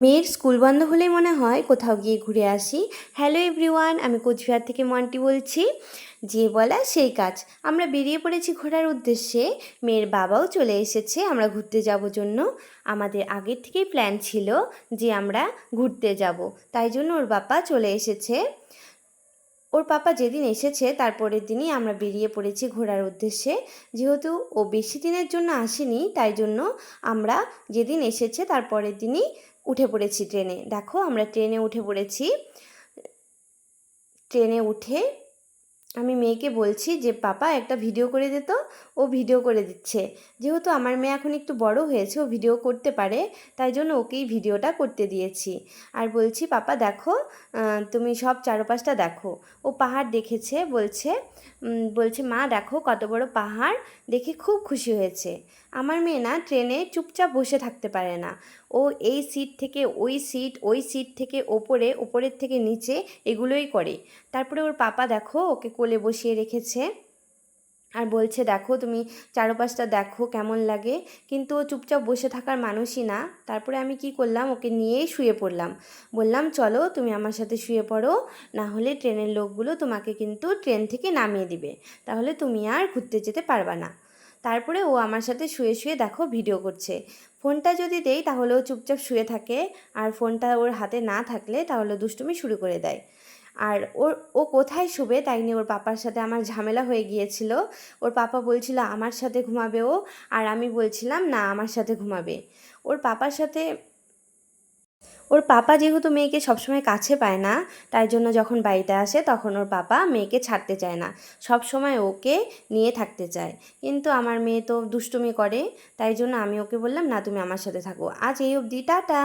মেয়ের স্কুল বন্ধ হলেই মনে হয় কোথাও গিয়ে ঘুরে আসি। হ্যালো এভরিওয়ান, আমি কোচবিহার থেকে মন্টি বলছি। যে বলা সেই কাজ, আমরা বেরিয়ে পড়েছি ঘোরার উদ্দেশ্যে। মেয়ের বাবাও চলে এসেছে আমরা ঘুরতে যাব জন্য। আমাদের আগের থেকেই প্ল্যান ছিল যে আমরা ঘুরতে যাব, তাই জন্য ওর বাবা চলে এসেছে। ওর পাপা যেদিন এসেছে তার পরের দিনই আমরা বেরিয়ে পড়েছি ঘোরার উদ্দেশ্যে। যেহেতু ও বেশি দিনের জন্য আসেনি, তাই জন্য আমরা যেদিন এসেছে তার পরের দিনই উঠে পড়েছি ট্রেনে। দেখো আমরা ট্রেনে উঠে পড়েছি। ট্রেনে উঠে আমি মেয়েকে বলছি যে পাপা একটা ভিডিও করে দে তো। ও ভিডিও করে দিচ্ছে। যেহেতু আমার মেয়ে এখন একটু বড় হয়েছে, ও ভিডিও করতে পারে, তাই জন্য ওকেই ভিডিওটা করতে দিয়েছি। আর বলছি পাপা দেখো, তুমি সব চারপাশটা দেখো। ও পাহাড় দেখেছে, বলছে মা দেখো কত বড় পাহাড়, দেখে খুব খুশি হয়েছে। আমার মেয়ে না ট্রেনে চুপচাপ বসে থাকতে পারে না। ও এই সিট থেকে ওই সিট, ওই সিট থেকে ওপরে, ওপরের থেকে নিচে, এগুলোই করে। তারপরে ওর পাপা দেখো ওকে কোলে বসিয়ে রেখেছে আর বলছে দেখো তুমি চারপাশটা দেখো কেমন লাগে। কিন্তু ও চুপচাপ বসে থাকার মানুষই না। তারপরে আমি কি করলাম, ওকে নিয়েই শুয়ে পড়লাম। বললাম চলো তুমি আমার সাথে শুয়ে পড়ো, না হলে ট্রেনের লোকগুলো তোমাকে কিন্তু ট্রেন থেকে নামিয়ে দিবে, তাহলে তুমি আর ঘুরতে যেতে পারবা না। তারপরে ও আমার সাথে শুয়ে শুয়ে দেখো ভিডিও করছে। ফোনটা যদি দেই তাহলে ও চুপচাপ শুয়ে থাকে, আর ফোনটা ওর হাতে না থাকলে তাহলে দুষ্টুমি শুরু করে দেয়। আর ও কোথায় শোবে তাই নিয়ে ওর পাপার সাথে আমার ঝামেলা হয়ে গিয়েছিল। ওর পাপা বলছিল আমার সাথে ঘুমাবে ও, আর আমি বলছিলাম না আমার সাথে ঘুমাবে। ওর পাপার সাথে ওর পাপা যেহেতু মেয়েকে সবসময় কাছে পায় না, তাই জন্য যখন বাড়িতে আসে তখন ওর পাপা মেয়েকে ছাড়তে চায় না, সব সময় ওকে নিয়ে থাকতে চায়। কিন্তু আমার মেয়ে তো দুষ্টুমি করে, তাই জন্য আমি ওকে বললাম না তুমি আমার সাথে থাকো। আজ এই অবধি, টাটা।